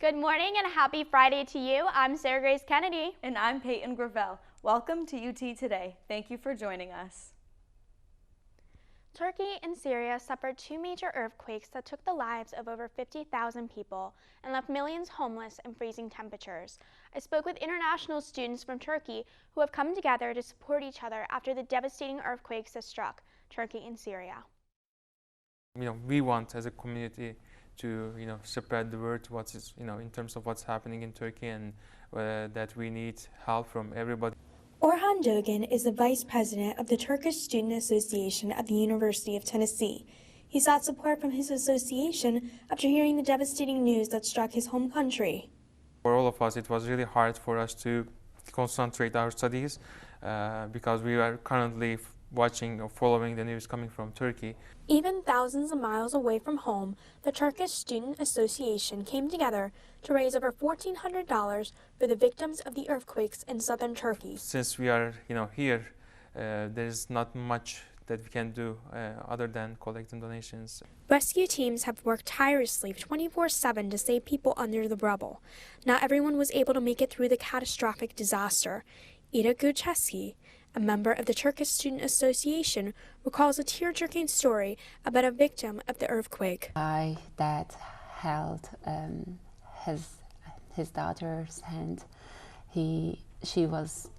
Good morning and happy Friday to you. I'm Sarah Grace Kennedy. And I'm Peyton Gravel. Welcome to UT Today. Thank you for joining us. Turkey and Syria suffered two major earthquakes that took the lives of over 50,000 people and left millions homeless in freezing temperatures. I spoke with international students from Turkey who have come together to support each other after the devastating earthquakes that struck Turkey and Syria. We want as a community to spread the word in terms of what's happening in Turkey, and that we need help from everybody. Orhan Dogan is the vice president of the Turkish Student Association at the University of Tennessee. He sought support from his association after hearing the devastating news that struck his home country. For all of us, it was really hard for us to concentrate our studies because we are currently watching or following the news coming from Turkey. Even thousands of miles away from home, the Turkish Student Association came together to raise over $1,400 for the victims of the earthquakes in southern Turkey. Since we are here, there's not much that we can do other than collecting donations. Rescue teams have worked tirelessly 24/7 to save people under the rubble. Not everyone was able to make it through the catastrophic disaster. Ida Gucheski, a member of the Turkish Student Association, recalls a tear-jerking story about a victim of the earthquake. My dad held his daughter's hand. She was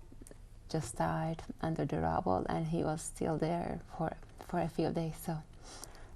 just died under the rubble, and he was still there for a few days. So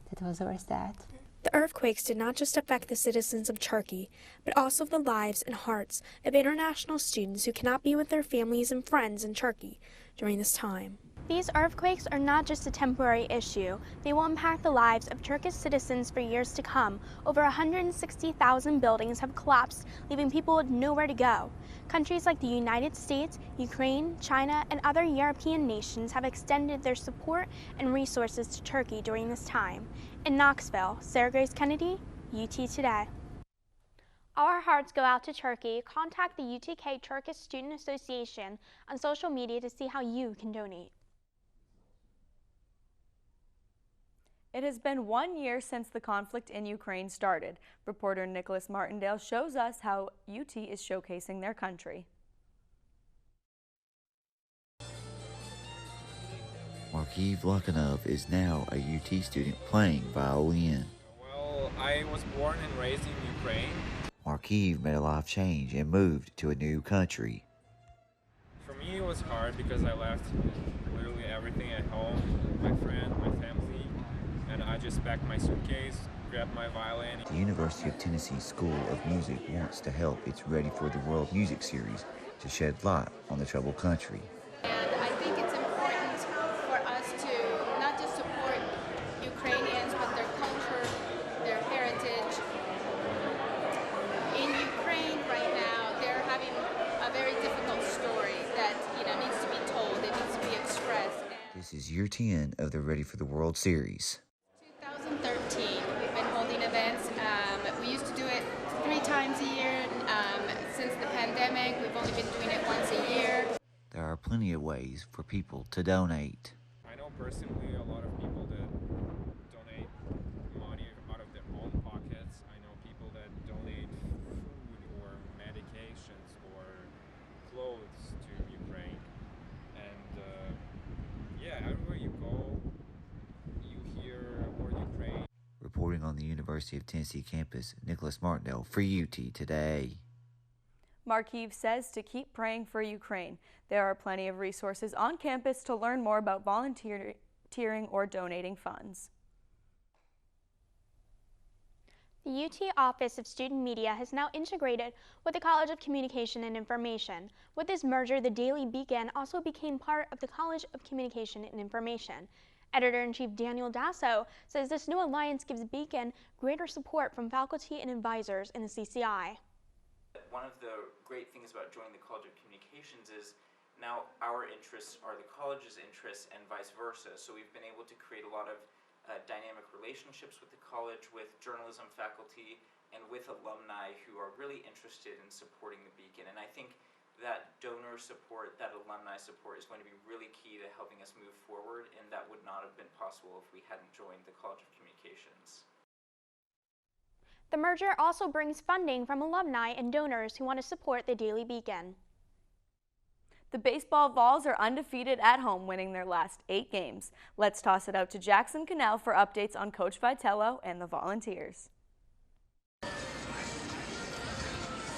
that was very sad. The earthquakes did not just affect the citizens of Turkey, but also the lives and hearts of international students who cannot be with their families and friends in Turkey during this time. These earthquakes are not just a temporary issue. They will impact the lives of Turkish citizens for years to come. Over 160,000 buildings have collapsed, leaving people with nowhere to go. Countries like the United States, Ukraine, China, and other European nations have extended their support and resources to Turkey during this time. In Knoxville, Sarah Grace Kennedy, UT Today. Our hearts go out to Turkey. Contact the UTK Turkish Student Association on social media to see how you can donate. It has been 1 year since the conflict in Ukraine started. Reporter Nicholas Martindale shows us how UT is showcasing their country. Markiv Lukanov is now a UT student playing violin. Well, I was born and raised in Ukraine. Markiv made a life change and moved to a new country. For me, it was hard because I left literally everything at home, my friend, my family, and I just packed my suitcase, grabbed my violin. The University of Tennessee School of Music wants to help its Ready for the World music series to shed light on the troubled country. And I think it's important for us to not just support Ukrainians, but their culture, their heritage. In Ukraine right now, they're having a very difficult story that needs to be told, it needs to be expressed. This is year 10 of the Ready for the World series. 2013, we've been holding events. We used to do it 3 times a year. Since the pandemic, we've only been doing it once a year. There are plenty of ways for people to donate. I know personally a lot of people that donate money out of their own pockets. I know people that donate food or medications or clothes to Ukraine. And everywhere you go, you hear word Ukraine. Reporting on the University of Tennessee campus, Nicholas Martindale for UT Today. Markiv says to keep praying for Ukraine. There are plenty of resources on campus to learn more about volunteering or donating funds. The UT Office of Student Media has now integrated with the College of Communication and Information. With this merger, the Daily Beacon also became part of the College of Communication and Information. Editor-in-Chief Daniel Dasso says this new alliance gives Beacon greater support from faculty and advisors in the CCI. One of the great things about joining the College of Communications is now our interests are the college's interests and vice versa. So we've been able to create a lot of dynamic relationships with the college, with journalism faculty, and with alumni who are really interested in supporting the Beacon. And I think that donor support, that alumni support is going to be really key to helping us move forward, and that would not have been possible if we hadn't joined the College of Communications. The merger also brings funding from alumni and donors who want to support the Daily Beacon. The baseball Vols are undefeated at home, winning their last 8 games. Let's toss it out to Jackson Cannell for updates on Coach Vitello and the Volunteers.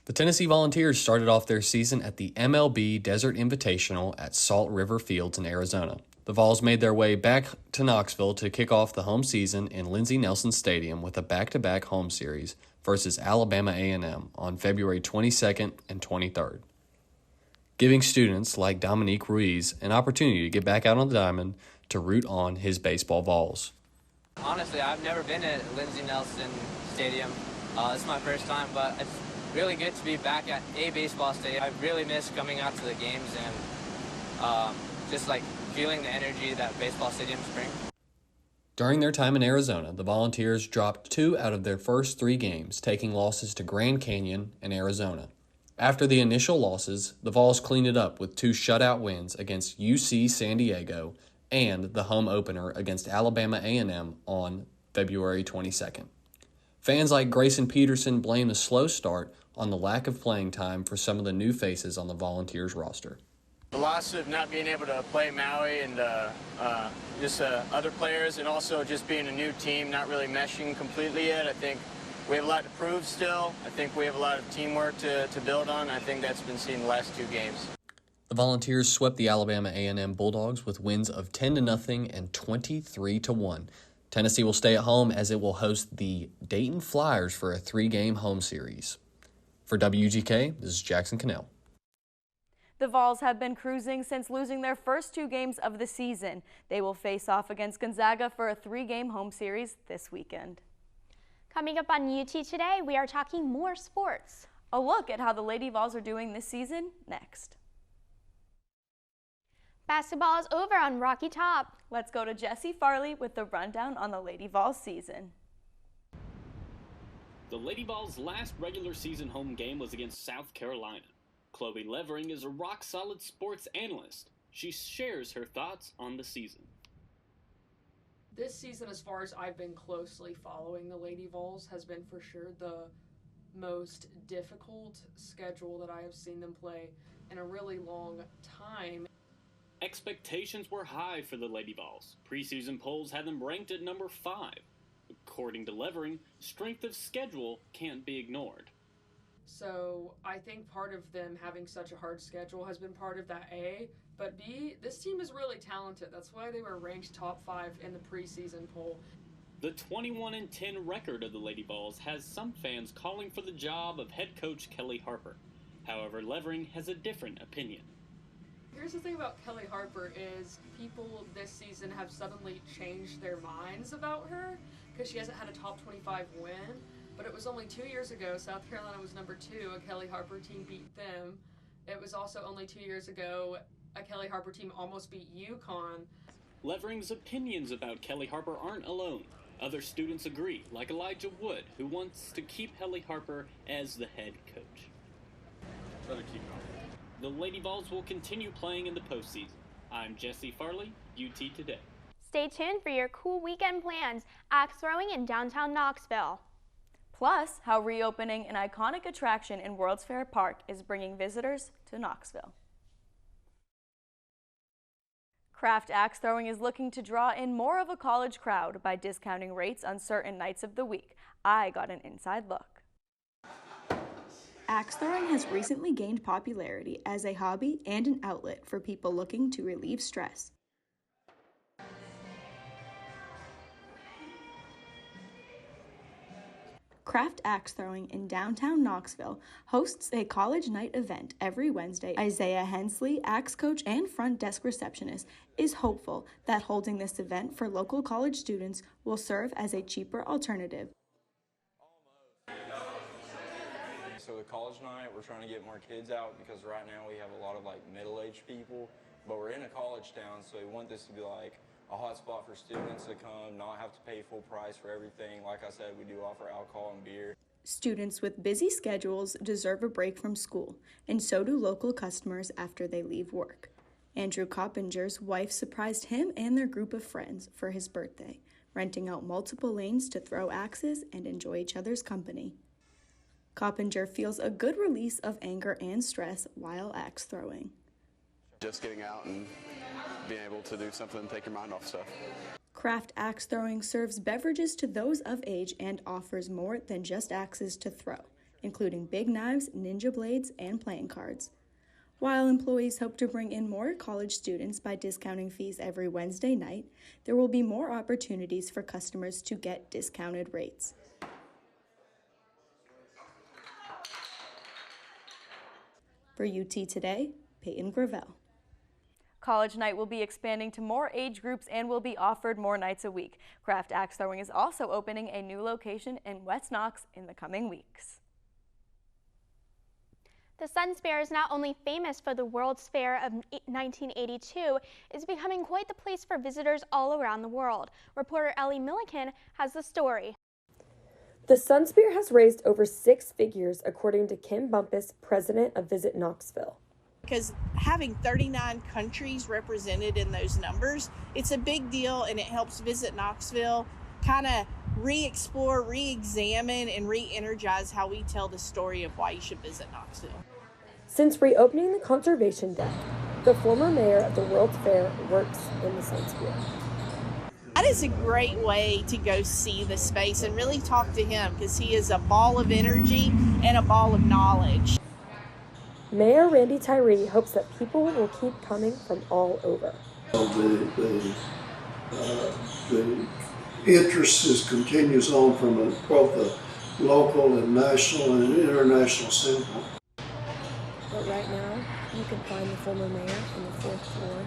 The Tennessee Volunteers started off their season at the MLB Desert Invitational at Salt River Fields in Arizona. The Vols made their way back to Knoxville to kick off the home season in Lindsey Nelson Stadium with a back-to-back home series versus Alabama A&M on February 22nd and 23rd, giving students like Dominique Ruiz an opportunity to get back out on the diamond to root on his baseball Vols. Honestly, I've never been at Lindsey Nelson Stadium. This is my first time, but it's really good to be back at a baseball stadium. I really miss coming out to the games and just like feeling the energy that baseball stadiums bring. During their time in Arizona, the Volunteers dropped 2 out of their first 3 games, taking losses to Grand Canyon and Arizona. After the initial losses, the Vols cleaned it up with 2 shutout wins against UC San Diego and the home opener against Alabama A&M on February 22nd. Fans like Grayson Peterson blame the slow start on the lack of playing time for some of the new faces on the Volunteers roster. The loss of not being able to play Maui and just other players, and also just being a new team, not really meshing completely yet. I think we have a lot to prove still. I think we have a lot of teamwork to build on. I think that's been seen the last 2 games. The Volunteers swept the Alabama A&M Bulldogs with wins of 10-0 and 23-1. Tennessee will stay at home as it will host the Dayton Flyers for a 3-game home series. For WGK, this is Jackson Cannell. The Vols have been cruising since losing their first 2 games of the season. They will face off against Gonzaga for a 3-game home series this weekend. Coming up on UT Today, we are talking more sports. A look at how the Lady Vols are doing this season next. Basketball is over on Rocky Top. Let's go to Jessie Farley with the rundown on the Lady Vols season. The Lady Vols' last regular season home game was against South Carolina. Chloe Levering is a rock-solid sports analyst. She shares her thoughts on the season. This season, as far as I've been closely following the Lady Vols, has been for sure the most difficult schedule that I have seen them play in a really long time. Expectations were high for the Lady Vols. Preseason polls had them ranked at number 5. According to Levering, strength of schedule can't be ignored. So I think part of them having such a hard schedule has been part of that A, but B, this team is really talented. That's why they were ranked top 5 in the preseason poll. The 21-10 record of the Lady Vols has some fans calling for the job of head coach Kellie Harper. However, Levering has a different opinion. Here's the thing about Kellie Harper is people this season have suddenly changed their minds about her because she hasn't had a top 25 win. But it was only 2 years ago, South Carolina was number 2, a Kellie Harper team beat them. It was also only 2 years ago, a Kellie Harper team almost beat UConn. Levering's opinions about Kellie Harper aren't alone. Other students agree, like Elijah Wood, who wants to keep Kellie Harper as the head coach. Better keep going. The Lady Vols will continue playing in the postseason. I'm Jessie Farley, UT Today. Stay tuned for your cool weekend plans, axe throwing in downtown Knoxville. Plus, how reopening an iconic attraction in World's Fair Park is bringing visitors to Knoxville. Craft axe throwing is looking to draw in more of a college crowd by discounting rates on certain nights of the week. I got an inside look. Axe throwing has recently gained popularity as a hobby and an outlet for people looking to relieve stress. Craft Axe Throwing in downtown Knoxville hosts a college night event every Wednesday. Isaiah Hensley, axe coach and front desk receptionist, is hopeful that holding this event for local college students will serve as a cheaper alternative. So with college night, we're trying to get more kids out because right now we have a lot of like middle-aged people, but we're in a college town, so we want this to be like a hot spot for students to come, not have to pay full price for everything. Like I said, we do offer alcohol and beer. Students with busy schedules deserve a break from school, and so do local customers after they leave work. Andrew Coppinger's wife surprised him and their group of friends for his birthday, renting out multiple lanes to throw axes and enjoy each other's company. Coppinger feels a good release of anger and stress while axe throwing. Just getting out and being able to do something and take your mind off stuff. Craft axe throwing serves beverages to those of age and offers more than just axes to throw, including big knives, ninja blades, and playing cards. While employees hope to bring in more college students by discounting fees every Wednesday night, there will be more opportunities for customers to get discounted rates. For UT Today, Peyton Gravel. College Night will be expanding to more age groups and will be offered more nights a week. Craft Axe Throwing is also opening a new location in West Knox in the coming weeks. The Sun Fair is not only famous for the World's Fair of 1982, it's becoming quite the place for visitors all around the world. Reporter Ellie Milliken has the story. The Sun Fair has raised over 6 figures, according to Kim Bumpus, president of Visit Knoxville. Because having 39 countries represented in those numbers, it's a big deal, and it helps Visit Knoxville kind of re-explore, re-examine, and re-energize how we tell the story of why you should visit Knoxville. Since reopening the conservation deck, the former mayor of the World's Fair works in the Sun Fair. That is a great way to go see the space and really talk to him, because he is a ball of energy and a ball of knowledge. Mayor Randy Tyree hopes that people will keep coming from all over. The interest continues on from both a local and national and international standpoint. But right now, you can find the former mayor on the 4th floor,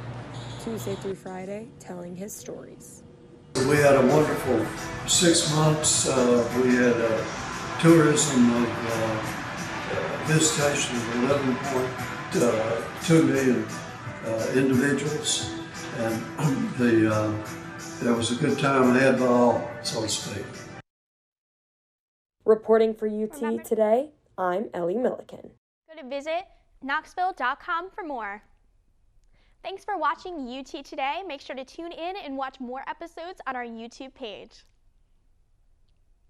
Tuesday through Friday, telling his stories. We had a wonderful 6 months. We had tourism of visitation of 11.2 million individuals, and there was a good time ahead by all, so to speak. Reporting for UT Today, I'm Ellie Milliken. Go to visitknoxville.com for more. Thanks for watching UT Today. Make sure to tune in and watch more episodes on our YouTube page.